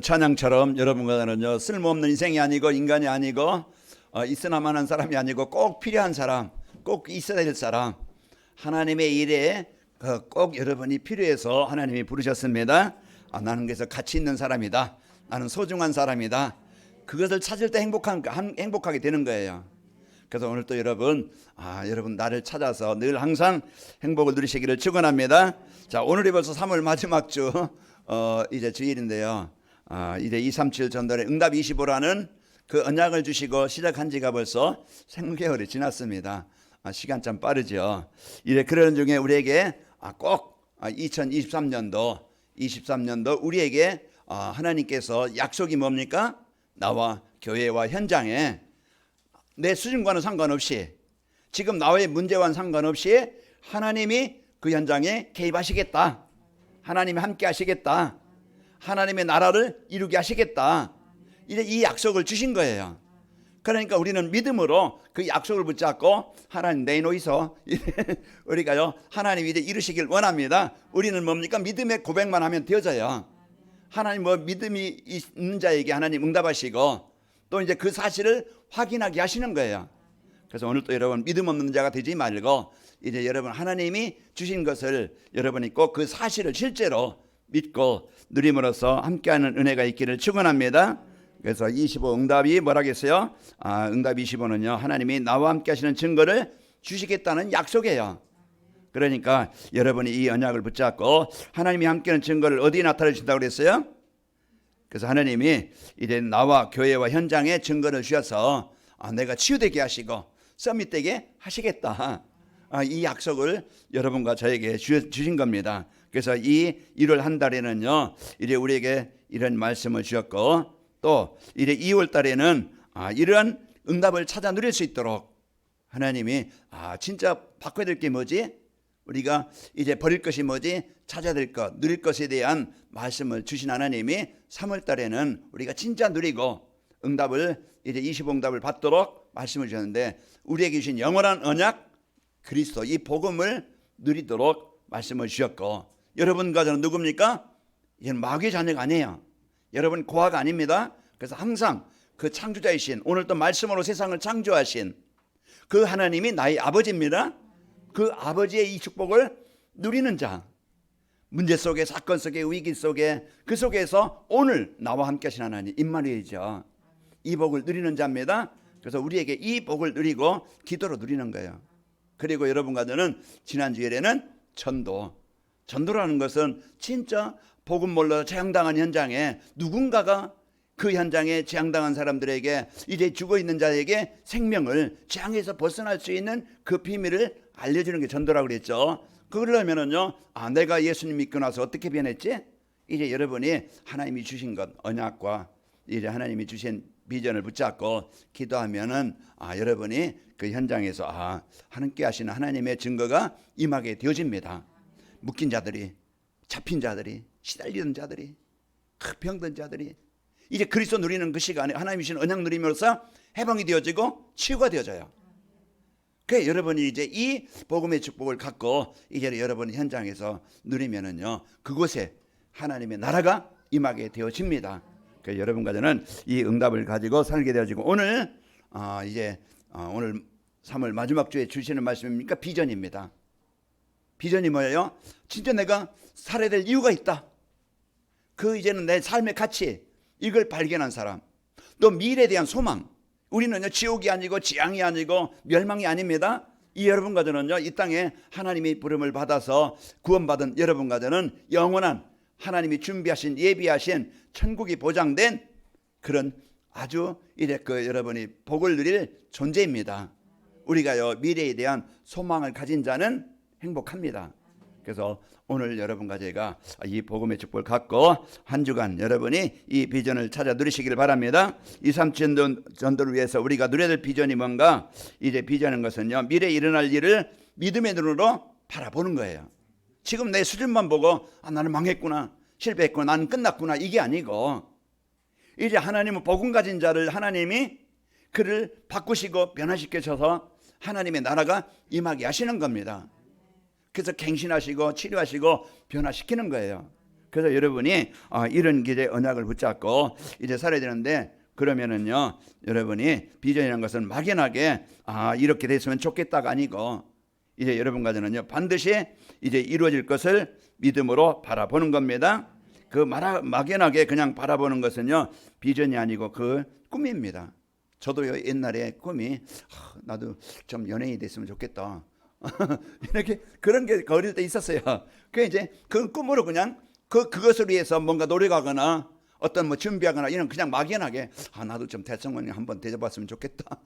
찬양처럼 여러분과는요, 쓸모없는 인생이 아니고 인간이 아니고 있으나마는 사람이 아니고 꼭 필요한 사람, 꼭 있어야 될 사람, 하나님의 일에 꼭 여러분이 필요해서 하나님이 부르셨습니다. 나는 그래서 가치 있는 사람이다, 나는 소중한 사람이다, 그것을 찾을 때 행복하게 되는 거예요. 그래서 오늘 또 여러분 나를 찾아서 늘 항상 행복을 누리시기를 축원합니다. 자, 오늘이 벌써 3월 마지막 주 이제 주일인데요. 이제 237 전도의 응답 25라는 그 언약을 주시고 시작한 지가 벌써 3개월이 지났습니다. 시간 참 빠르죠. 이제 그런 중에 우리에게 꼭 2023년도 우리에게 하나님께서 약속이 뭡니까? 나와 교회와 현장에 내 수준과는 상관없이, 지금 나의 문제와는 상관없이 하나님이 그 현장에 개입하시겠다, 하나님이 함께 하시겠다, 하나님의 나라를 이루게 하시겠다, 이제 이 약속을 주신 거예요. 그러니까 우리는 믿음으로 그 약속을 붙잡고 하나님 내놓이소 우리가요, 하나님이 이제 이루시길 원합니다. 우리는 뭡니까? 믿음의 고백만 하면 되어져요. 하나님 믿음이 있는 자에게 하나님 응답하시고 또 이제 그 사실을 확인하게 하시는 거예요. 그래서 오늘 또 여러분 믿음 없는 자가 되지 말고 이제 여러분 하나님이 주신 것을 여러분이 꼭 그 사실을 실제로 믿고 누림으로써 함께하는 은혜가 있기를 축원합니다. 그래서 25 응답이 뭐라겠어요? 응답 25는요, 하나님이 나와 함께 하시는 증거를 주시겠다는 약속이에요. 그러니까 여러분이 이 언약을 붙잡고 하나님이 함께하는 증거를 어디에 나타내 주신다고 그랬어요? 그래서 하나님이 이제 나와 교회와 현장에 증거를 주셔서 내가 치유되게 하시고 서밋되게 하시겠다, 이 약속을 여러분과 저에게 주신 겁니다. 그래서 이 1월 한 달에는요, 이제 우리에게 이런 말씀을 주셨고 또 이제 2월 달에는 이런 응답을 찾아 누릴 수 있도록 하나님이 진짜 바꿔야 될 게 뭐지? 우리가 이제 버릴 것이 뭐지? 찾아야 될 것, 누릴 것에 대한 말씀을 주신 하나님이 3월 달에는 우리가 진짜 누리고 응답을 이제 25응답을 받도록 말씀을 주셨는데, 우리에게 주신 영원한 언약 그리스도 이 복음을 누리도록 말씀을 주셨고, 여러분과 저는 누굽니까? 이제는 마귀의 자녀가 아니에요. 여러분 고아가 아닙니다. 그래서 항상 그 창조자이신, 오늘 또 말씀으로 세상을 창조하신 그 하나님이 나의 아버지입니다. 그 아버지의 이 축복을 누리는 자, 문제 속에, 사건 속에, 위기 속에, 그 속에서 오늘 나와 함께 하신 하나님 임마누엘이죠. 이 복을 누리는 자입니다. 그래서 우리에게 이 복을 누리고 기도로 누리는 거예요. 그리고 여러분과 저는 지난 주일에는 전도라는 것은 진짜 복음 몰라 재앙당한 현장에 누군가가 그 현장에 재앙당한 사람들에게, 이제 죽어있는 자에게 생명을, 재앙에서 벗어날 수 있는 그 비밀을 알려주는 게 전도라고 그랬죠. 그러려면은요, 내가 예수님 믿고 나서 어떻게 변했지? 이제 여러분이 하나님이 주신 것, 언약과 이제 하나님이 주신 비전을 붙잡고 기도하면은 여러분이 그 현장에서 함께 하시는 하나님의 증거가 임하게 되어집니다. 묶인 자들이, 잡힌 자들이, 시달리는 자들이, 병든 자들이 이제 그리스도 누리는 그 시간에 하나님이 주신 언약 누리면서 해방이 되어지고 치유가 되어져요. 그래 여러분이 이제 이 복음의 축복을 갖고 이제 여러분 현장에서 누리면은요, 그곳에 하나님의 나라가 임하게 되어집니다. 그래서 여러분과 저는 이 응답을 가지고 살게 되어지고, 오늘 오늘 3월 마지막 주에 주시는 말씀입니까? 비전입니다. 비전이 뭐예요? 진짜 내가 살아야 될 이유가 있다. 그 이제는 내 삶의 가치, 이걸 발견한 사람, 또 미래에 대한 소망. 우리는요, 지옥이 아니고 지향이 아니고 멸망이 아닙니다. 이 여러분과 저는요, 이 땅에 하나님의 부름을 받아서 구원받은 여러분과 저는 영원한 하나님이 준비하신, 예비하신 천국이 보장된 그런 아주 여러분이 복을 누릴 존재입니다. 우리가요, 미래에 대한 소망을 가진 자는 행복합니다. 그래서 오늘 여러분과 제가 이 복음의 축복을 갖고 한 주간 여러분이 이 비전을 찾아 누리시기를 바랍니다. 237 전도를 위해서 우리가 누려야 될 비전이 뭔가? 이제 비전인 것은요, 미래에 일어날 일을 믿음의 눈으로 바라보는 거예요. 지금 내 수준만 보고 나는 망했구나, 실패했구나, 나는 끝났구나, 이게 아니고 이제 하나님은 복음 가진 자를 하나님이 그를 바꾸시고 변화시켜셔서 하나님의 나라가 임하게 하시는 겁니다. 그래서 갱신하시고 치료하시고 변화시키는 거예요. 그래서 여러분이 이런 길의 언약을 붙잡고 이제 살아야 되는데, 그러면은요 여러분이 비전이라는 것은 막연하게 이렇게 됐으면 좋겠다가 아니고, 이제 여러분 가정은요 반드시 이제 이루어질 것을 믿음으로 바라보는 겁니다. 그 막연하게 그냥 바라보는 것은요 비전이 아니고 그 꿈입니다. 저도요 옛날에 꿈이 나도 좀 연예인이 됐으면 좋겠다 이렇게 그런 게 어릴 때 있었어요. 그 이제 그 꿈으로 그냥 그것을 위해서 뭔가 노력하거나 어떤 뭐 준비하거나 이런 그냥 막연하게 나도 좀 대통령 한번 대접받았으면 좋겠다.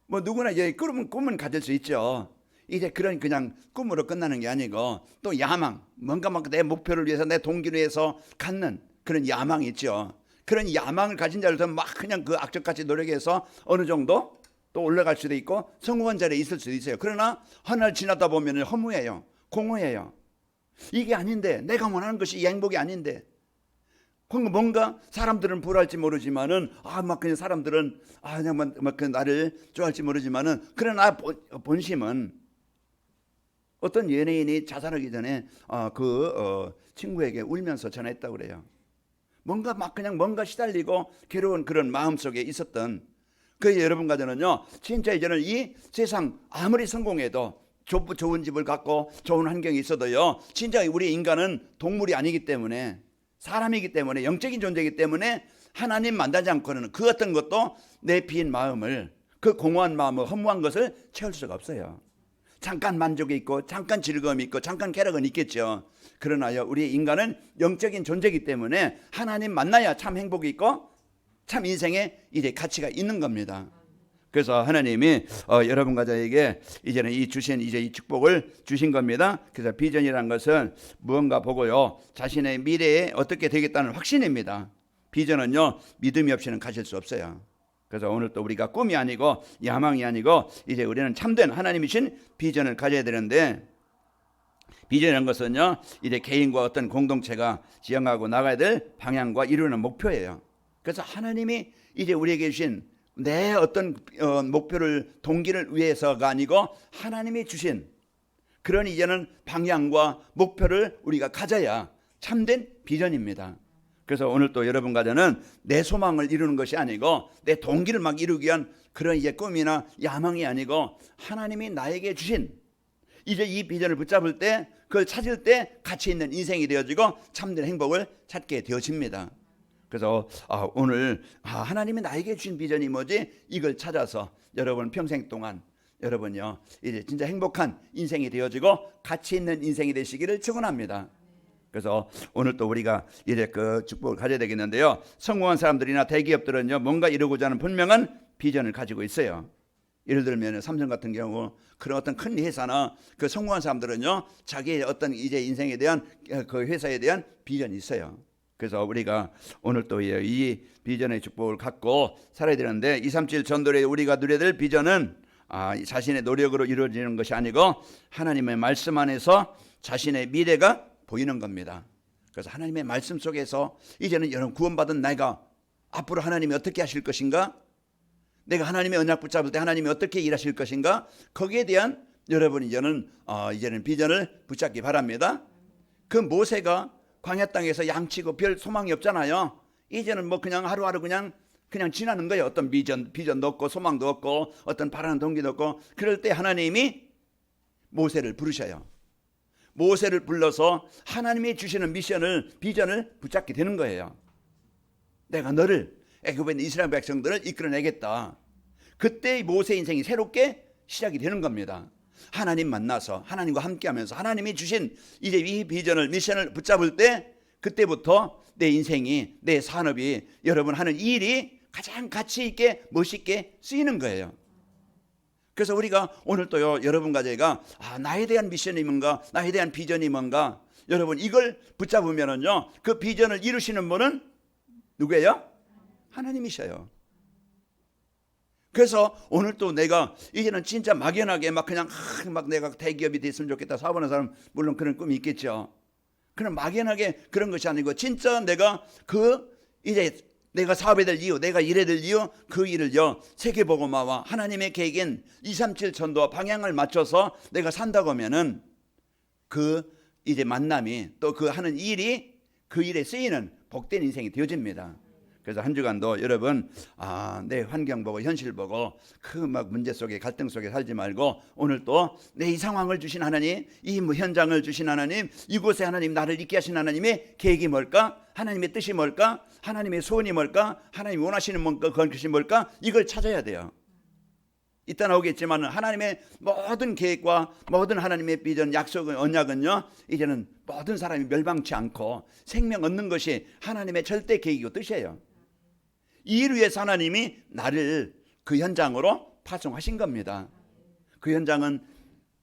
뭐 누구나 이제 꿈은 가질 수 있죠. 이제 그런 그냥 꿈으로 끝나는 게 아니고 또 야망, 뭔가 막 내 목표를 위해서 내 동기를 위해서 갖는 그런 야망이 있죠. 그런 야망을 가진 자들은 막 그냥 그 악착같이 노력해서 어느 정도 또 올라갈 수도 있고 성공한 자리에 있을 수도 있어요. 그러나 하나를 지나다 보면 허무해요. 공허해요. 이게 아닌데, 내가 원하는 것이 이 행복이 아닌데, 뭔가 사람들은 부러워할지 모르지만은 막 그냥 사람들은 그냥 막 나를 좋아할지 모르지만은, 그러나 본심은 어떤 연예인이 자살하기 전에 친구에게 울면서 전했다고 그래요. 뭔가 막 그냥 뭔가 시달리고 괴로운 그런 마음 속에 있었던 그 여러분 가정은요 진짜 이제는 이 세상 아무리 성공해도 좋은 집을 갖고 좋은 환경이 있어도요 진짜 우리 인간은 동물이 아니기 때문에, 사람이기 때문에, 영적인 존재이기 때문에 하나님 만나지 않고는 그 어떤 것도 내 빈 마음을, 그 공허한 마음을, 허무한 것을 채울 수가 없어요. 잠깐 만족이 있고 잠깐 즐거움이 있고 잠깐 쾌락은 있겠죠. 그러나요 우리 인간은 영적인 존재이기 때문에 하나님 만나야 참 행복이 있고 참 인생에 이제 가치가 있는 겁니다. 그래서 하나님이 여러분 가정에게 이제는 이 축복을 주신 겁니다. 그래서 비전이라는 것은 무언가 보고요 자신의 미래에 어떻게 되겠다는 확신입니다. 비전은요 믿음이 없이는 가질 수 없어요. 그래서 오늘 또 우리가 꿈이 아니고 야망이 아니고 이제 우리는 참된 하나님이 주신 비전을 가져야 되는데, 비전이라는 것은요 이제 개인과 어떤 공동체가 지향하고 나가야 될 방향과 이루는 목표예요. 그래서 하나님이 이제 우리에게 주신 내 어떤 목표를, 동기를 위해서가 아니고 하나님이 주신 그런 이제는 방향과 목표를 우리가 가져야 참된 비전입니다. 그래서 오늘 또 여러분 가정은 내 소망을 이루는 것이 아니고 내 동기를 막 이루기 위한 그런 이제 꿈이나 야망이 아니고 하나님이 나에게 주신 이제 이 비전을 붙잡을 때, 그걸 찾을 때 가치 있는 인생이 되어지고 참된 행복을 찾게 되어집니다. 그래서 오늘 하나님이 나에게 주신 비전이 뭐지? 이걸 찾아서 여러분 평생 동안 여러분요 이제 진짜 행복한 인생이 되어지고 가치 있는 인생이 되시기를 축원합니다. 그래서 오늘 또 우리가 이제 그 축복을 가져야 되겠는데요. 성공한 사람들이나 대기업들은요 뭔가 이루고자 하는 분명한 비전을 가지고 있어요. 예를 들면 삼성 같은 경우 그런 어떤 큰 회사나 그 성공한 사람들은요 자기의 어떤 이제 인생에 대한 그 회사에 대한 비전이 있어요. 그래서 우리가 오늘 또 이 비전의 축복을 갖고 살아야 되는데, 237 전도에 우리가 누려야 될 비전은 자신의 노력으로 이루어지는 것이 아니고 하나님의 말씀 안에서 자신의 미래가 보이는 겁니다. 그래서 하나님의 말씀 속에서 이제는 여러분 구원받은 내가 앞으로 하나님이 어떻게 하실 것인가, 내가 하나님의 언약 붙잡을 때 하나님이 어떻게 일하실 것인가, 거기에 대한 여러분 이제는 비전을 붙잡기 바랍니다. 그 모세가 광야 땅에서 양치고 별 소망이 없잖아요. 이제는 뭐 그냥 하루하루 그냥 지나는 거예요. 어떤 비전도 없고 소망도 없고 어떤 바라는 동기도 없고. 그럴 때 하나님이 모세를 부르셔요. 모세를 불러서 하나님이 주시는 비전을 붙잡게 되는 거예요. 내가 너를 애굽에 있는 이스라엘 백성들을 이끌어내겠다. 그때 모세 인생이 새롭게 시작이 되는 겁니다. 하나님 만나서 하나님과 함께하면서 하나님이 주신 이제 이 비전을, 미션을 붙잡을 때 그때부터 내 인생이, 내 산업이, 여러분 하는 일이 가장 가치 있게 멋있게 쓰이는 거예요. 그래서 우리가 오늘 또요 여러분과 제가 나에 대한 미션이 뭔가, 나에 대한 비전이 뭔가, 여러분 이걸 붙잡으면은요 그 비전을 이루시는 분은 누구예요? 하나님이셔요. 그래서 오늘 또 내가 이제는 진짜 막연하게 막 그냥 막 내가 대기업이 됐으면 좋겠다 사업하는 사람 물론 그런 꿈이 있겠죠. 그런 막연하게 그런 것이 아니고 진짜 내가 이제 내가 사업해야 될 이유, 내가 일해야 될 이유, 그 일을요 세계복음화와 하나님의 계획인 237 전도와 방향을 맞춰서 내가 산다고 하면은 그 이제 만남이 또 그 하는 일이 그 일에 쓰이는 복된 인생이 되어집니다. 그래서 한 주간도 여러분 내 환경 보고 현실 보고 그 막 문제 속에 갈등 속에 살지 말고 오늘 또 내 이 상황을 주신 하나님, 이 현장을 주신 하나님, 이곳에 하나님 나를 있게 하신 하나님의 계획이 뭘까? 하나님의 뜻이 뭘까? 하나님의 소원이 뭘까? 하나님이 원하시는 것이 뭘까? 이걸 찾아야 돼요. 이따 나오겠지만 하나님의 모든 계획과 모든 하나님의 비전, 약속은 언약은요 이제는 모든 사람이 멸망치 않고 생명 얻는 것이 하나님의 절대 계획이고 뜻이에요. 이 일 위해서 하나님이 나를 그 현장으로 파송하신 겁니다. 그 현장은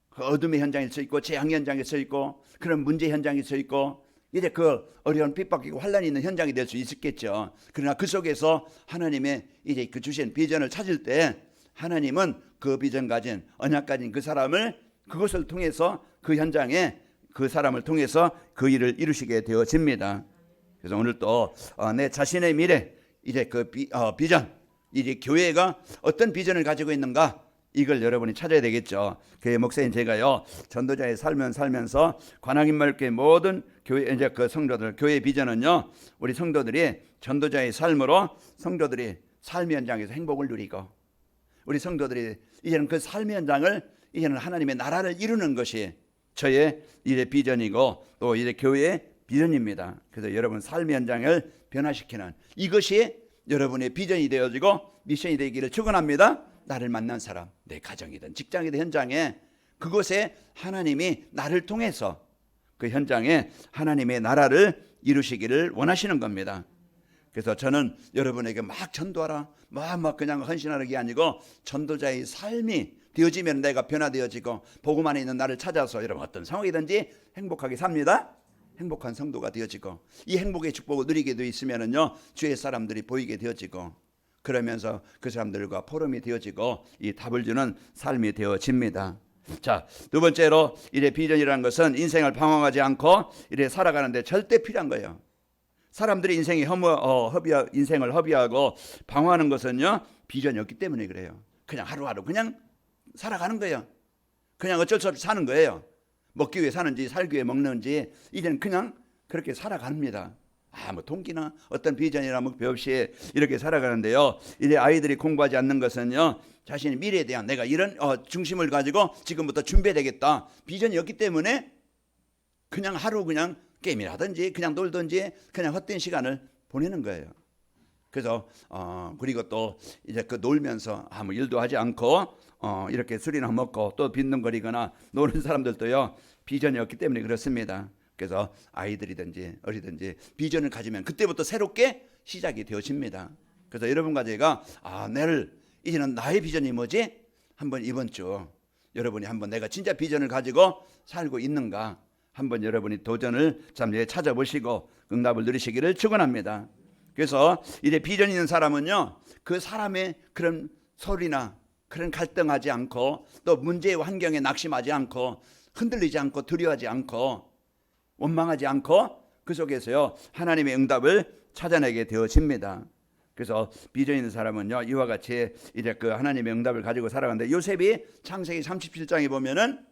그 어둠의 현장에 서 있고 재앙의 현장에 서 있고 그런 문제 현장에 서 있고 이제 그 어려운 핍박이고 환란이 있는 현장이 될 수 있었겠죠. 그러나 그 속에서 하나님의 이제 그 주신 비전을 찾을 때 하나님은 그 비전 가진 언약 가진 그 사람을 그것을 통해서 그 현장에 그 사람을 통해서 그 일을 이루시게 되어집니다. 그래서 오늘 또 내 자신의 미래 이제 그 비전, 이제 교회가 어떤 비전을 가지고 있는가 이걸 여러분이 찾아야 되겠죠. 교회 목사인 제가요 전도자의 삶을 살면서 관악인말교회 모든 교회 이제 그 성도들 교회 비전은요 우리 성도들이 전도자의 삶으로 성도들이 삶의 현장에서 행복을 누리고 우리 성도들이 이제는 그 삶의 현장을 이제는 하나님의 나라를 이루는 것이 저의 이제 비전이고 또 이제 교회의 비전입니다. 그래서 여러분 삶의 현장을 변화시키는 이것이 여러분의 비전이 되어지고 미션이 되기를 축원합니다. 나를 만난 사람, 내 가정이든 직장이든 현장에 그곳에 하나님이 나를 통해서 그 현장에 하나님의 나라를 이루시기를 원하시는 겁니다. 그래서 저는 여러분에게 막 전도하라, 막 그냥 헌신하는 게 아니고 전도자의 삶이 되어지면 내가 변화되어지고 복음 안에 있는 나를 찾아서 여러분 어떤 상황이든지 행복하게 삽니다. 행복한 성도가 되어지고 이 행복의 축복을 누리게 되어 있으면은요 주의 사람들이 보이게 되어지고 그러면서 그 사람들과 포럼이 되어지고 이 답을 주는 삶이 되어집니다. 자, 두 번째로 이래 비전이라는 것은 인생을 방황하지 않고 이래 살아가는데 절대 필요한 거예요. 사람들이 인생을 허비하고 방황하는 것은요 비전이 없기 때문에 그래요. 그냥 하루하루 그냥 살아가는 거예요. 그냥 어쩔 수 없이 사는 거예요. 먹기 위해 사는지 살기 위해 먹는지 이제는 그냥 그렇게 살아갑니다. 뭐 동기나 어떤 비전이나 목표 없이 이렇게 살아가는데요. 이제 아이들이 공부하지 않는 것은요 자신의 미래에 대한 내가 이런 중심을 가지고 지금부터 준비되겠다 비전이 없기 때문에 그냥 하루 그냥 게임이라든지 그냥 놀든지 그냥 헛된 시간을 보내는 거예요. 그래서 그리고 또 이제 그 놀면서 아무 일도 하지 않고 이렇게 술이나 먹고 또 빈둥거리거나 노는 사람들도요 비전이 없기 때문에 그렇습니다. 그래서 아이들이든지 어리든지 비전을 가지면 그때부터 새롭게 시작이 되어집니다. 그래서 여러분과 제가 내일 이제는 나의 비전이 뭐지? 한번 이번 주 여러분이 한번 내가 진짜 비전을 가지고 살고 있는가 한번 여러분이 도전을 잠시 찾아보시고 응답을 누리시기를 축원합니다. 그래서 이제 비전 있는 사람은요 그 사람의 그런 소리나 그런 갈등하지 않고 또 문제의 환경에 낙심하지 않고 흔들리지 않고 두려워하지 않고 원망하지 않고 그 속에서요 하나님의 응답을 찾아내게 되어집니다. 그래서 비전 있는 사람은요 이와 같이 이제 그 하나님의 응답을 가지고 살아가는데 요셉이 창세기 37장에 보면은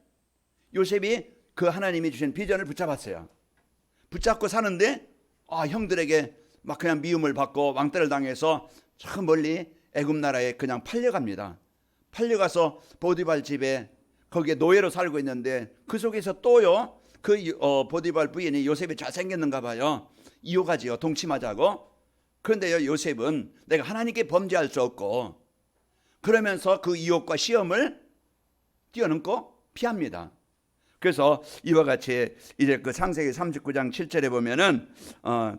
요셉이 그 하나님이 주신 비전을 붙잡았어요. 붙잡고 사는데 형들에게 막 그냥 미움을 받고 왕따를 당해서 저 멀리 애굽 나라에 그냥 팔려갑니다. 팔려가서 보디발 집에 거기에 노예로 살고 있는데 그 속에서 또요 그 보디발 부인이 요셉이 잘생겼는가 봐요. 이호가지요. 동침하자고. 그런데요 요셉은 내가 하나님께 범죄할 수 없고 그러면서 그 유혹과 시험을 뛰어넘고 피합니다. 그래서 이와 같이 이제 그 창세기 39장 7절에 보면은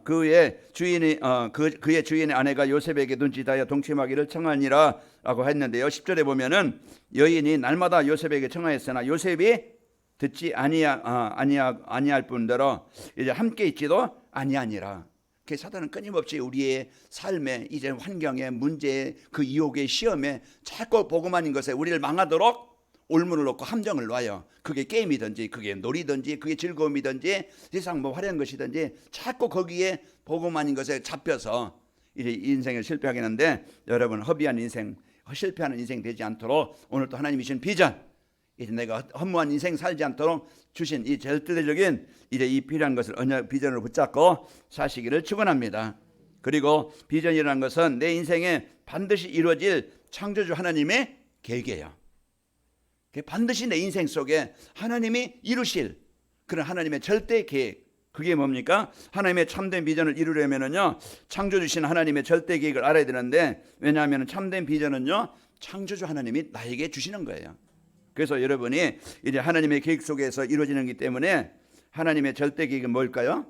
그의 주인의 아내가 요셉에게 눈짓하여 동침하기를 청하니라라고 했는데요. 10절에 보면은 여인이 날마다 요셉에게 청하였으나 요셉이 듣지 아니할 뿐더러 이제 함께 있지도 아니하니라. 그 사단은 끊임없이 우리의 삶에 이제 환경에 문제에 그 유혹의 시험에 자꾸 복음 아닌 것에 우리를 망하도록 올문을 놓고 함정을 놔요. 그게 게임이든지 그게 놀이든지 그게 즐거움이든지 세상 뭐 화려한 것이든지 자꾸 거기에 복음 아닌 것에 잡혀서 이제 인생을 실패하게 하는데 여러분 허비한 인생 실패하는 인생 되지 않도록 오늘 또 하나님이 주신 비전 이제 내가 허무한 인생 살지 않도록 주신 이 절대적인 이제 이 필요한 것을 언약 비전으로 붙잡고 사시기를 축원합니다. 그리고 비전이라는 것은 내 인생에 반드시 이루어질 창조주 하나님의 계획이에요. 반드시 내 인생 속에 하나님이 이루실 그런 하나님의 절대 계획, 그게 뭡니까? 하나님의 참된 비전을 이루려면은요, 창조주신 하나님의 절대 계획을 알아야 되는데, 왜냐하면 참된 비전은요, 창조주 하나님이 나에게 주시는 거예요. 그래서 여러분이 이제 하나님의 계획 속에서 이루어지는 것이기 때문에 하나님의 절대 계획은 뭘까요?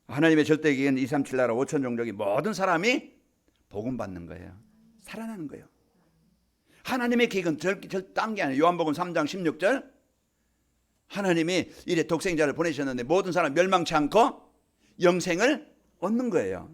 하나님의 절대 계획은 237 나라 5천 종족이 모든 사람이 복음 받는 거예요. 살아나는 거예요. 하나님의 계획은 딴 게 아니에요. 요한복음 3장 16절, 하나님이 이래 독생자를 보내셨는데 모든 사람 멸망치 않고 영생을 얻는 거예요.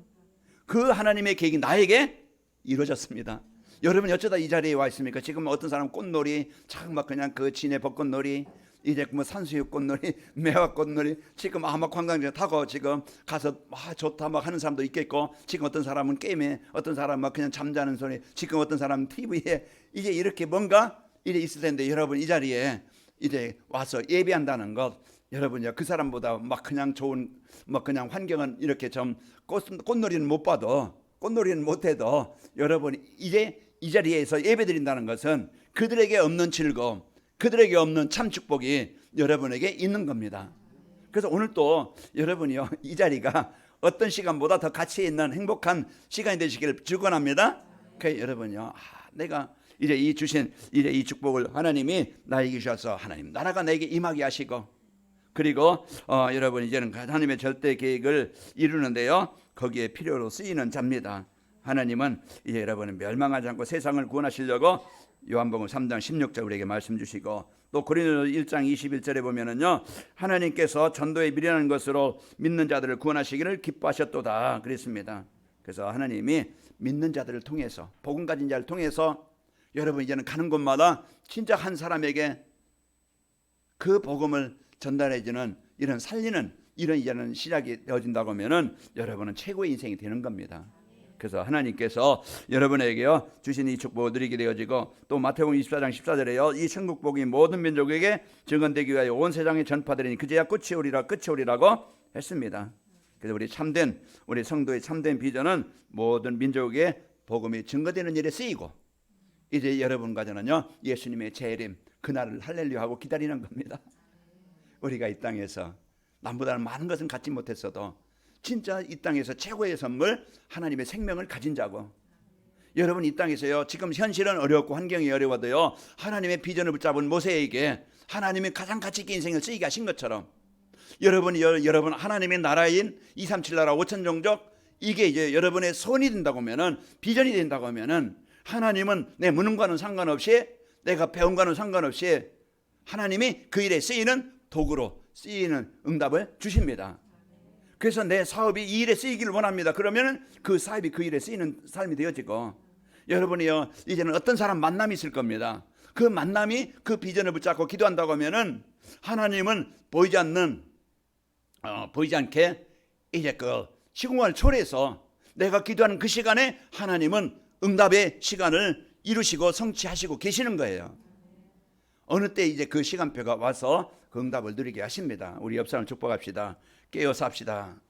그 하나님의 계획이 나에게 이루어졌습니다. 여러분이 어쩌다 이 자리에 와 있습니까? 지금 어떤 사람 꽃놀이 참 막 그냥 그 진해 벚꽃놀이, 이제 뭐 산수유 꽃놀이, 매화 꽃놀이, 지금 아마 관광지 타고 지금 가서 좋다 막 하는 사람도 있겠고, 지금 어떤 사람은 게임에, 어떤 사람은 막 그냥 잠자는 소리, 지금 어떤 사람은 TV에 이제 이렇게 뭔가 이래 있을 텐데, 여러분 이 자리에 이제 와서 예배한다는 것, 여러분요 그 사람보다 막 그냥 좋은 막 그냥 환경은 이렇게 좀 꽃놀이는 못 봐도, 꽃놀이는 못 해도, 여러분이 이제 이 자리에서 예배드린다는 것은 그들에게 없는 즐거움, 그들에게 없는 참 축복이 여러분에게 있는 겁니다. 그래서 오늘 또 여러분이요 이 자리가 어떤 시간보다 더 가치 있는 행복한 시간이 되시기를 축원합니다. 그러니까 여러분요, 내가 이제 이 주신 이제 이 축복을 하나님이 나에게 주셔서 하나님 나라가 내게 임하게 하시고, 그리고 여러분 이제는 하나님의 절대 계획을 이루는데요, 거기에 필요로 쓰이는 자입니다. 하나님은 이제 여러분은 멸망하지 않고 세상을 구원하시려고 요한복음 3장 16절 우리에게 말씀 주시고, 또 고린도서 1장 21절에 보면은요, 하나님께서 전도에 미련한 것으로 믿는 자들을 구원하시기를 기뻐하셨도다 그랬습니다. 그래서 하나님이 믿는 자들을 통해서, 복음 가진 자를 통해서 여러분 이제는 가는 곳마다 진짜 한 사람에게 그 복음을 전달해주는 이런 살리는 이런 이제는 시작이 되어진다고 하면은 여러분은 최고의 인생이 되는 겁니다. 그래서 하나님께서 여러분에게요 주신 이 축복을 누리게 되어지고, 또 마태복음 24장 14절에요 이 천국복이 모든 민족에게 증언되기 위하여 온 세상에 전파되리니 그제야 끝이 오리라고 했습니다. 그래서 우리 참된 우리 성도의 참된 비전은 모든 민족에 복음이 증거되는 일에 쓰이고, 이제 여러분과 저는요 예수님의 재림 그날을 할렐루야하고 기다리는 겁니다. 우리가 이 땅에서 남보다는 많은 것은 갖지 못했어도 진짜 이 땅에서 최고의 선물 하나님의 생명을 가진 자고, 여러분 이 땅에서요 지금 현실은 어렵고 환경이 어려워도요 하나님의 비전을 붙잡은 모세에게 하나님이 가장 가치 있게 인생을 쓰이게 하신 것처럼, 여러분 하나님의 나라인 237 나라 5천 종족, 이게 이제 여러분의 소원이 된다고 하면은, 비전이 된다고 하면은, 하나님은 내 무능과는 상관없이, 내가 배운과는 상관없이 하나님이 그 일에 쓰이는 도구로 쓰이는 응답을 주십니다. 그래서 내 사업이 이 일에 쓰이기를 원합니다. 그러면 그 사업이 그 일에 쓰이는 삶이 되어지고, 여러분이요 이제는 어떤 사람 만남이 있을 겁니다. 그 만남이 그 비전을 붙잡고 기도한다고 하면은 하나님은 보이지 않게 이제 그 시공간을 초래해서 내가 기도하는 그 시간에 하나님은 응답의 시간을 이루시고 성취하시고 계시는 거예요. 어느 때 이제 그 시간표가 와서 그 응답을 누리게 하십니다. 우리 옆 사람 축복합시다. 깨어 삽시다.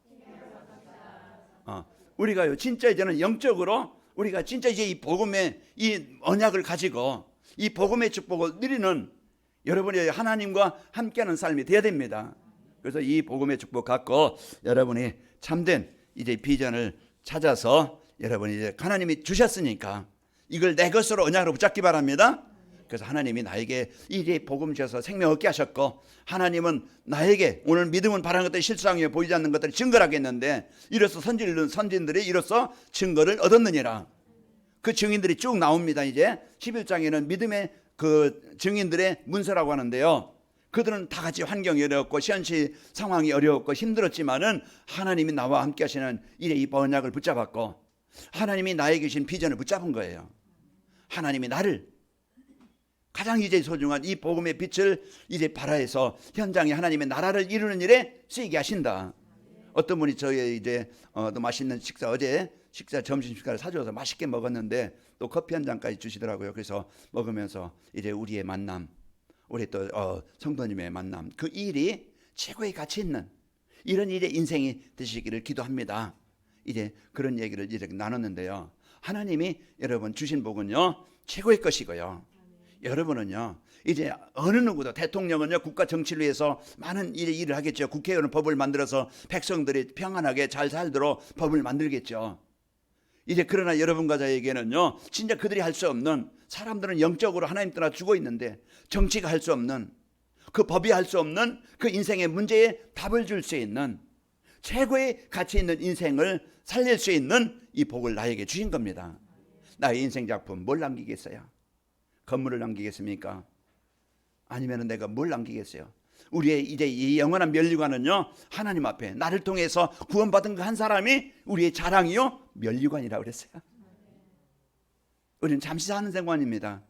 우리가요 진짜 이제는 영적으로 우리가 진짜 이제 이 복음의 이 언약을 가지고 이 복음의 축복을 누리는 여러분이 하나님과 함께하는 삶이 되어야 됩니다. 그래서 이 복음의 축복 갖고 여러분이 참된 이제 비전을 찾아서, 여러분이 이제 하나님이 주셨으니까 이걸 내 것으로 언약으로 붙잡기 바랍니다. 그래서 하나님이 나에게 이제 복음 주셔서 생명 얻게 하셨고, 하나님은 나에게 오늘 믿음은 바라는 것들이 실상에 보이지 않는 것들이 증거를 하겠는데, 이로써 선진들이 이로써 증거를 얻었느니라. 그 증인들이 쭉 나옵니다. 이제 11장에는 믿음의 그 증인들의 문서라고 하는데요, 그들은 다 같이 환경이 어려웠고 현실 상황이 어려웠고 힘들었지만은 하나님이 나와 함께 하시는 이래 이 언약을 붙잡았고, 하나님이 나에게 주신 비전을 붙잡은 거예요. 하나님이 나를 가장 이제 소중한 이 복음의 빛을 이제 발하해서 현장에 하나님의 나라를 이루는 일에 쓰이게 하신다. 어떤 분이 저희 이제 또 맛있는 식사 어제 점심 식사를 사줘서 맛있게 먹었는데 또 커피 한 잔까지 주시더라고요. 그래서 먹으면서 이제 우리의 만남, 우리 또 성도님의 만남, 그 일이 최고의 가치 있는 이런 일의 인생이 되시기를 기도합니다. 이제 그런 얘기를 이렇게 나눴는데요. 하나님이 여러분 주신 복은요 최고의 것이고요. 여러분은요 이제 어느 누구도 대통령은요 국가 정치를 위해서 많은 일을 하겠죠. 국회의원은 법을 만들어서 백성들이 평안하게 잘 살도록 법을 만들겠죠. 이제 그러나 여러분과 저에게는요 진짜 그들이 할 수 없는, 사람들은 영적으로 하나님 떠나 죽어 있는데 정치가 할 수 없는, 그 법이 할 수 없는 그 인생의 문제에 답을 줄 수 있는 최고의 가치 있는 인생을 살릴 수 있는 이 복을 나에게 주신 겁니다. 나의 인생 작품 뭘 남기겠어요? 건물을 남기겠습니까? 아니면 내가 뭘 남기겠어요? 우리의 이제 이 영원한 면류관은요 하나님 앞에 나를 통해서 구원받은 그 한 사람이 우리의 자랑이요 면류관이라고 그랬어요. 우리는 잠시 사는 생관입니다.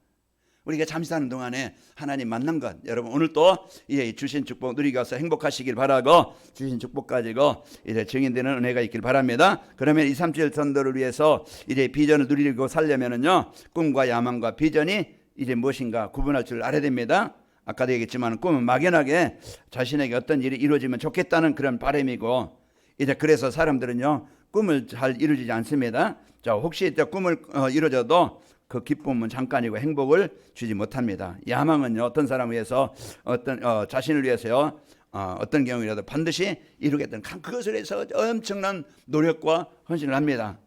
우리가 잠시 사는 동안에 하나님 만난 것, 여러분 오늘 또 이제 주신 축복 누리고 와서 행복하시길 바라고, 주신 축복 가지고 이제 증인되는 은혜가 있길 바랍니다. 그러면 2, 3주 전도를 위해서 이제 비전을 누리고 살려면은요 꿈과 야망과 비전이 이제 무엇인가 구분할 줄 알아야 됩니다. 아까도 얘기했지만 꿈은 막연하게 자신에게 어떤 일이 이루어지면 좋겠다는 그런 바람이고, 이제 그래서 사람들은요 꿈을 잘 이루어지지 않습니다. 자, 혹시 꿈을 이루어져도 그 기쁨은 잠깐이고 행복을 주지 못합니다. 야망은요 어떤 사람을 위해서 어떤 자신을 위해서요 어떤 경우라도 반드시 이루겠다는 그것을 위해서 엄청난 노력과 헌신을 합니다.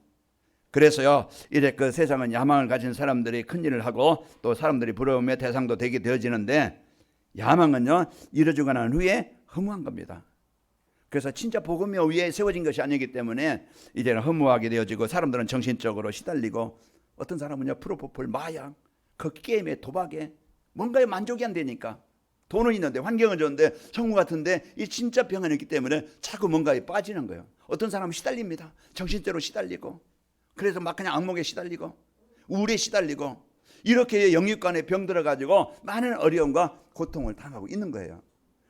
그래서요 이제 그 세상은 야망을 가진 사람들이 큰 일을 하고 또 사람들이 부러움의 대상도 되게 되어지는데, 야망은요 이루어지고 난 후에 허무한 겁니다. 그래서 진짜 복음이 위에 세워진 것이 아니기 때문에 이제는 허무하게 되어지고 사람들은 정신적으로 시달리고, 어떤 사람은요 프로포폴, 마약, 그 게임에 도박에 뭔가에 만족이 안 되니까, 돈은 있는데 환경은 좋은데 성공 같은데 이 진짜 병은 있기 때문에 자꾸 뭔가에 빠지는 거예요. 어떤 사람은 시달립니다. 정신적으로 시달리고, 그래서 막 그냥 악몽에 시달리고 우울에 시달리고, 이렇게 영육간에 병들어 가지고 많은 어려움과 고통을 당하고 있는 거예요.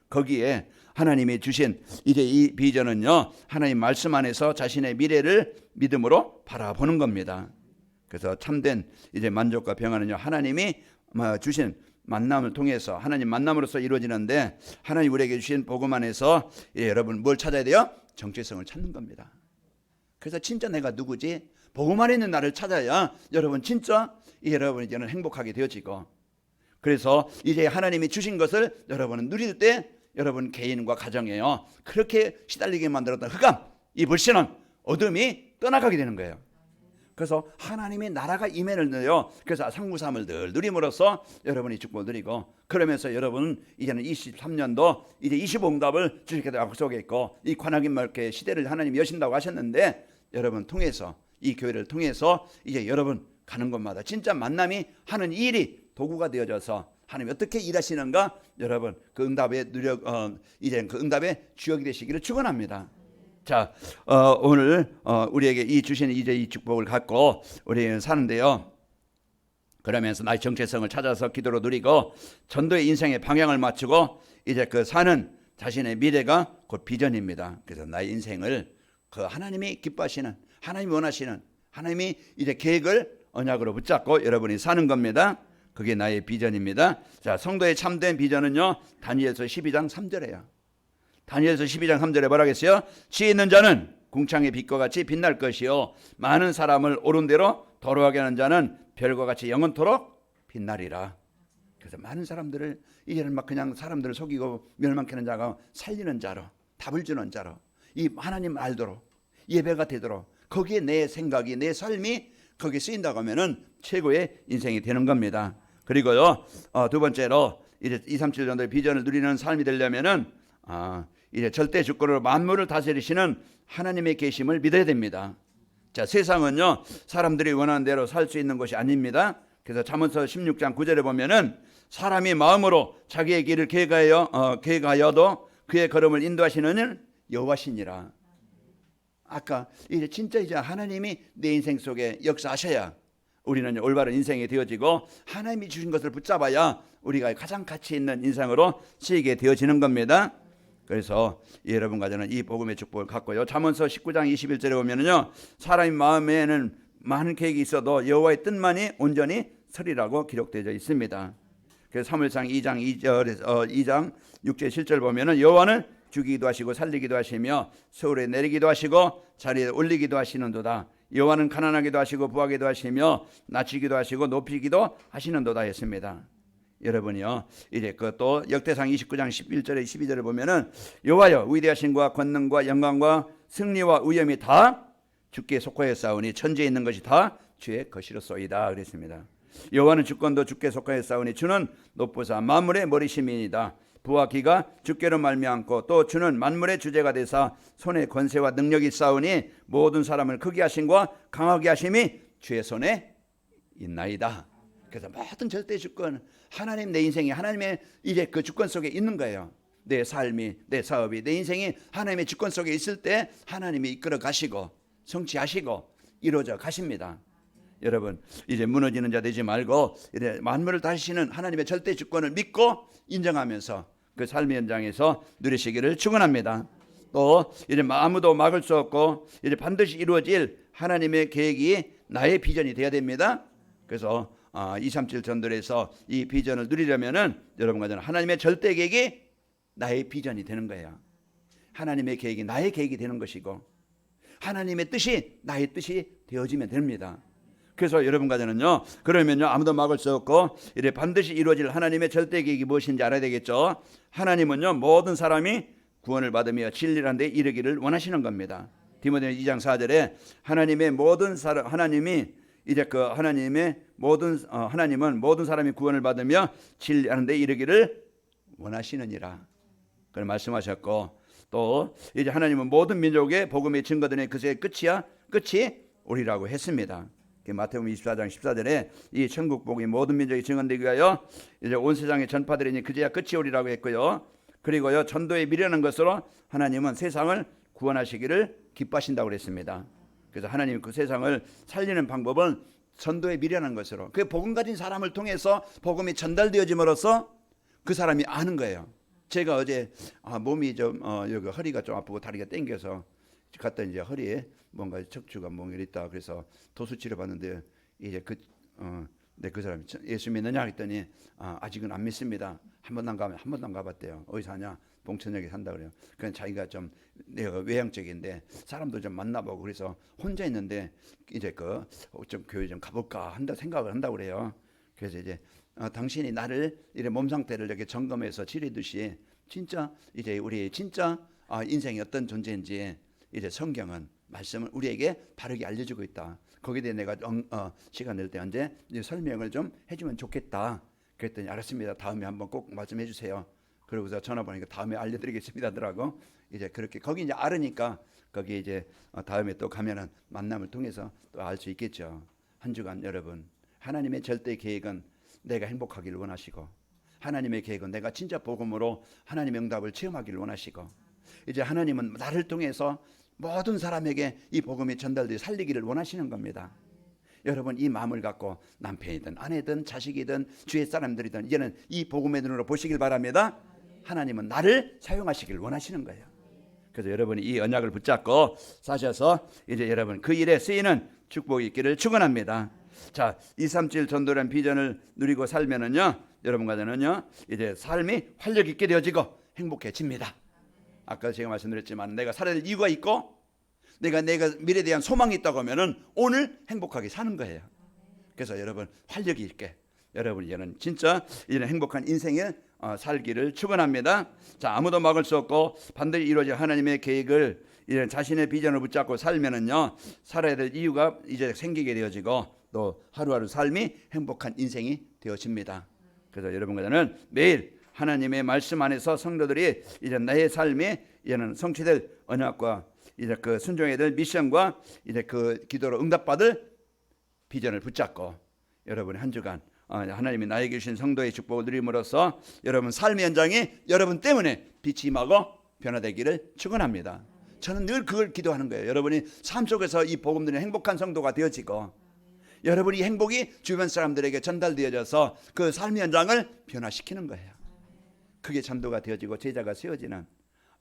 거기에 하나님이 주신 이제 이 비전은요 하나님 말씀 안에서 자신의 미래를 믿음으로 바라보는 겁니다. 그래서 참된 이제 만족과 평안은요 하나님이 주신 만남을 통해서, 하나님 만남으로서 이루어지는데, 하나님 우리에게 주신 복음 안에서 여러분 뭘 찾아야 돼요? 정체성을 찾는 겁니다. 그래서 진짜 내가 누구지? 복음 안에 있는 나를 찾아야 여러분 진짜 여러분 이제는 행복하게 되어지고, 그래서 이제 하나님이 주신 것을 여러분은 누릴 때 여러분 개인과 가정에요 그렇게 시달리게 만들었던 흑암, 이 불신은 어둠이 떠나가게 되는 거예요. 그래서 하나님의 나라가 임해는요 그래서 상무삼을 늘 누림으로써 여러분이 축복을 누리고, 그러면서 여러분은 이제는 23년도 이제 25응답을 주님께서 약속했고, 이 관악인 말께 시대를 하나님이 여신다고 하셨는데, 여러분 통해서 이 교회를 통해서 이제 여러분 가는 곳마다 진짜 만남이 하는 일이 도구가 되어져서 하나님이 어떻게 일하시는가, 여러분 그 응답의 누력 이제 그 응답의 주역이 되시기를 축원합니다. 자, 오늘 우리에게 이 주신 이제 이 축복을 갖고 우리는 사는데요. 그러면서 나의 정체성을 찾아서 기도로 누리고 전도의 인생의 방향을 맞추고 이제 그 사는 자신의 미래가 곧 비전입니다. 그래서 나의 인생을 그 하나님이 기뻐하시는, 하나님이 원하시는, 하나님이 이제 계획을 언약으로 붙잡고 여러분이 사는 겁니다. 그게 나의 비전입니다. 자, 성도의 참된 비전은요 다니엘서 12장 3절이에요. 다니엘서 12장 3절에 뭐라 했어요? 지혜 있는 자는 궁창의 빛과 같이 빛날 것이요 많은 사람을 옳은 대로 도로하게 하는 자는 별과 같이 영원토록 빛나리라. 그래서 많은 사람들을 이제는 막 그냥 사람들을 속이고 멸망케 하는 자가 살리는 자로, 답을 주는 자로, 이 하나님 알도록 예배가 되도록 거기에 내 생각이, 내 삶이 거기에 쓰인다고 하면은 최고의 인생이 되는 겁니다. 그리고요 두 번째로 이제 2, 3, 7 정도의 비전을 누리는 삶이 되려면은 이제 절대 주권으로 만물을 다스리시는 하나님의 계심을 믿어야 됩니다. 자, 세상은요 사람들이 원하는 대로 살 수 있는 것이 아닙니다. 그래서 잠언서 16장 9절에 보면은 사람이 마음으로 자기의 길을 계획하여도 그의 걸음을 인도하시는 여호와시니라. 아까 이제 진짜 이제 하나님이 내 인생 속에 역사하셔야 우리는 올바른 인생이 되어지고, 하나님이 주신 것을 붙잡아야 우리가 가장 가치 있는 인생으로 쓰이게 되어지는 겁니다. 그래서 여러분과 저는 이 복음의 축복을 갖고요. 잠언서 19장 21절에 보면은요, 사람의 마음에는 많은 계획이 있어도 여호와의 뜻만이 온전히 서리라고 기록되어 있습니다. 그래서 사무엘상 2장 2장 6절 7절 보면은 여호와는 죽이기도 하시고 살리기도 하시며 서울에 내리기도 하시고 자리에 올리기도 하시는도다. 여호와는 가난하기도 하시고 부하기도 하시며 낮추기도 하시고 높이기도 하시는도다 했습니다. 여러분이요, 이제 그또 역대상 29장 11절에 12절을 보면은 여호와여 위대하신과 권능과 영광과 승리와 위엄이 다 주께 속하였사오니 천지에 있는 것이 다 주의 것이로소이다 그랬습니다. 여호와는 주권도 주께 속하였사오니 주는 높으사 만물의 머리심이니이다. 부와 기가 주께로 말미암고 또 주는 만물의 주제가 되사 손에 권세와 능력이 있사오니 모든 사람을 크게 하심과 강하게 하심이 주의 손에 있나이다. 그래서 모든 절대 주권, 하나님 내 인생이 하나님의 이제 그 주권 속에 있는 거예요. 내 삶이, 내 사업이, 내 인생이 하나님의 주권 속에 있을 때 하나님이 이끌어 가시고 성취하시고 이루어져 가십니다. 여러분, 이제 무너지는 자 되지 말고 이제 만물을 다스리시는 하나님의 절대 주권을 믿고 인정하면서 그 삶의 현장에서 누리시기를 축원합니다. 또 이제 아무도 막을 수 없고 이제 반드시 이루어질 하나님의 계획이 나의 비전이 되어야 됩니다. 그래서 237 전도에서 이 비전을 누리려면은 여러분과 저는 하나님의 절대 계획이 나의 비전이 되는 거예요. 하나님의 계획이 나의 계획이 되는 것이고 하나님의 뜻이 나의 뜻이 되어지면 됩니다. 그래서 여러분과 저는요, 그러면요 아무도 막을 수 없고 이제 반드시 이루어질 하나님의 절대 계획이 무엇인지 알아야 되겠죠. 하나님은요 모든 사람이 구원을 받으며 진리란 데 이르기를 원하시는 겁니다. 디모데 2장 4절에 하나님의 모든 사람, 하나님이 이제 그 하나님의 모든 하나님은 모든 사람이 구원을 받으며 진리하는 데 이르기를 원하시느니라 그런 말씀하셨고, 또 이제 하나님은 모든 민족의 복음의 증거들의 그새 끝이 오리라고 했습니다. 마태복음 24장 14절에 이 천국 복음이 모든 민족이 증언되기 위하여 이제 온 세상에 전파되리니 그제야 끝이 오리라고 했고요. 그리고요 전도에 미련한 것으로 하나님은 세상을 구원하시기를 기뻐하신다고 그랬습니다. 그래서 하나님 그 세상을 살리는 방법은 전도에 미련한 것으로, 그 복음 가진 사람을 통해서 복음이 전달되어짐으로써 그 사람이 아는 거예요. 제가 어제 몸이 좀 여기 허리가 좀 아프고 다리가 땡겨서 갔다 이제 허리에 뭔가 척추가 뭔가 있다. 그래서 도수 치료 받는데 이제 그 사람이 예수 믿느냐 했더니 아직은 안 믿습니다. 한 번도 안 가봤대요. 어디서 하냐? 봉천역에 산다 그래요. 그냥 자기가 좀 내가 외향적인데 사람도 좀 만나보고 그래서 혼자 있는데 이제 좀 교회 좀 가볼까 한다 생각을 한다고 그래요. 그래서 이제 당신이 나를 이래 몸 상태를 이렇게 점검해서 치료듯이 진짜 이제 우리 진짜 인생이 어떤 존재인지 이제 성경은 말씀을 우리에게 바르게 알려주고 있다. 거기에 대해 내가 시간 낼 때 언제 설명을 좀 해주면 좋겠다. 그랬더니 알았습니다. 다음에 한번 꼭 말씀해 주세요. 그러고서 전화 보니까 다음에 알려드리겠습니다 하더라고. 이제 그렇게 거기 이제 알으니까 거기 이제 다음에 또 가면은 만남을 통해서 또 알 수 있겠죠. 한 주간 여러분, 하나님의 절대 계획은 내가 행복하기를 원하시고, 하나님의 계획은 내가 진짜 복음으로 하나님의 응답을 체험하기를 원하시고, 이제 하나님은 나를 통해서 모든 사람에게 이 복음이 전달되어 살리기를 원하시는 겁니다. 여러분 이 마음을 갖고 남편이든 아내든 자식이든 주위 사람들이든 이제는 이 복음의 눈으로 보시길 바랍니다. 하나님은 나를 사용하시길 원하시는 거예요. 그래서 여러분이 이 언약을 붙잡고 사셔서 이제 여러분 그 일에 쓰이는 축복이 있기를 축원합니다. 자, 237 전도라는 비전을 누리고 살면은요, 여러분과 저는요 이제 삶이 활력 있게 되어지고 행복해집니다. 아까 제가 말씀드렸지만 내가 살아야 될 이유가 있고 내가 미래에 대한 소망이 있다고 하면은 오늘 행복하게 사는 거예요. 그래서 여러분 활력이 있게 여러분 이제는 진짜 이제는 행복한 인생을 살기를 축원합니다. 자, 아무도 막을 수 없고 반드시 이루어질 하나님의 계획을 이제 자신의 비전을 붙잡고 살면은요 살아야 될 이유가 이제 생기게 되어지고 또 하루하루 삶이 행복한 인생이 되어집니다. 그래서 여러분과 저는 매일 하나님의 말씀 안에서 성도들이 이제 나의 삶이 이제는 성취될 언약과 이제 그 순종해야 될 미션과 이제 그 기도로 응답받을 비전을 붙잡고 여러분의 한 주간 하나님이 나에게 주신 성도의 축복을 누림으로써 여러분 삶의 현장이 여러분 때문에 빛이 임하고 변화되기를 축원합니다. 저는 늘 그걸 기도하는 거예요. 여러분이 삶 속에서 이 복음 들은 행복한 성도가 되어지고 여러분이 행복이 주변 사람들에게 전달되어져서 그 삶의 현장을 변화시키는 거예요. 그게 전도가 되어지고 제자가 세워지는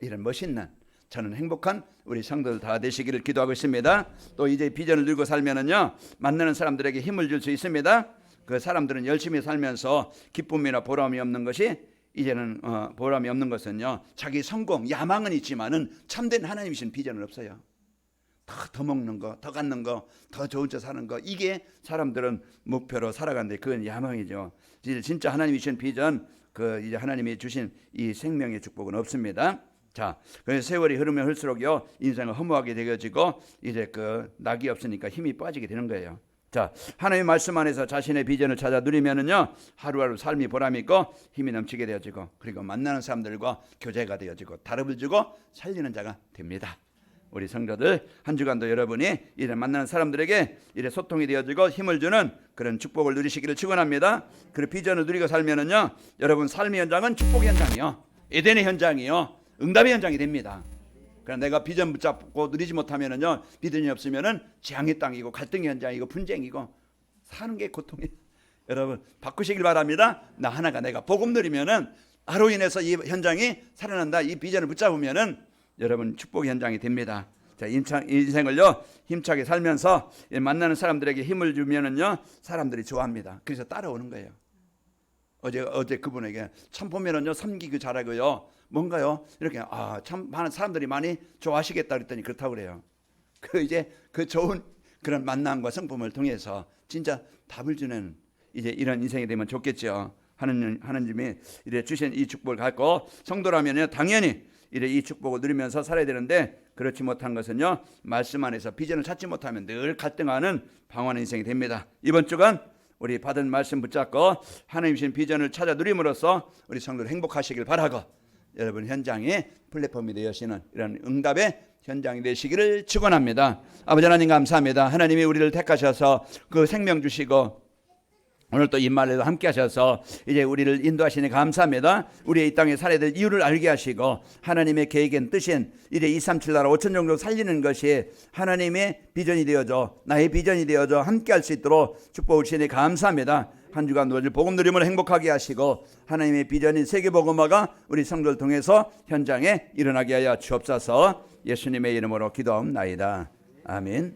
이런 멋있는 저는 행복한 우리 성도들 다 되시기를 기도하고 있습니다. 또 이제 비전을 들고 살면은요 만나는 사람들에게 힘을 줄 수 있습니다. 그 사람들은 열심히 살면서 기쁨이나 보람이 없는 것이 이제는 보람이 없는 것은요 자기 성공 야망은 있지만은 참된 하나님이신 비전은 없어요. 더 먹는 거, 더 갖는 거, 더 좋은 데 사는 거 이게 사람들은 목표로 살아가는데 그건 야망이죠. 진짜 하나님이신 비전 이제 하나님이 주신 이 생명의 축복은 없습니다. 자, 그래서 세월이 흐르면 흘수록요 인생은 허무하게 되어지고 이제 낙이 없으니까 힘이 빠지게 되는 거예요. 자, 하나님의 말씀 안에서 자신의 비전을 찾아 누리면은요 하루하루 삶이 보람 있고 힘이 넘치게 되어지고 그리고 만나는 사람들과 교제가 되어지고 다름을 주고 살리는 자가 됩니다. 우리 성도들 한 주간도 여러분이 이제 만나는 사람들에게 이제 소통이 되어지고 힘을 주는 그런 축복을 누리시기를 축원합니다. 그 비전을 누리고 살면은요 여러분 삶의 현장은 축복의 현장이요, 에덴의 현장이요, 응답의 현장이 됩니다. 그러나 내가 비전 붙잡고 누리지 못하면은요 비전이 없으면은 재앙의 땅이고 갈등의 현장이고 분쟁이고 사는 게 고통이에요. 여러분 바꾸시길 바랍니다. 나 하나가 내가 복음 누리면은 나로 인해서 이 현장이 살아난다. 이 비전을 붙잡으면은 여러분 축복의 현장이 됩니다. 자, 인생을요 힘차게 살면서 만나는 사람들에게 힘을 주면은요 사람들이 좋아합니다. 그래서 따라오는 거예요. 어제 그분에게 참 보면은요 섬기기 잘하고요 뭔가요 이렇게 참 많은 사람들이 많이 좋아하시겠다 그랬더니 그렇다고 그래요. 이제 좋은 그런 만남과 성품을 통해서 진짜 답을 주는 이제 이런 인생이 되면 좋겠죠. 하느님이 이제 주신 이 축복을 갖고 성도라면요 당연히 이래 이 축복을 누리면서 살아야 되는데 그렇지 못한 것은요 말씀 안에서 비전을 찾지 못하면 늘 갈등하는 방황하는 인생이 됩니다. 이번 주간 우리 받은 말씀 붙잡고 하나님 주신 비전을 찾아 누림으로써 우리 성도들 행복하시길 바라고 여러분 현장에 플랫폼이 되시는 이런 응답의 현장이 되시기를 축원합니다. 아버지 하나님 감사합니다. 하나님이 우리를 택하셔서 그 생명 주시고 오늘 또 이 말에도 함께 하셔서 이제 우리를 인도하시니 감사합니다. 우리의 이 땅에 살아야 될 이유를 알게 하시고 하나님의 계획엔 뜻인 이제 237 나라 5천 종족 살리는 것이 하나님의 비전이 되어져 나의 비전이 되어져 함께 할 수 있도록 축복을 주시니 감사합니다. 한 주간 누릴 복음 누림을 행복하게 하시고 하나님의 비전인 세계복음화가 우리 성도를 통해서 현장에 일어나게 하여 주옵소서. 예수님의 이름으로 기도하옵나이다. 아멘.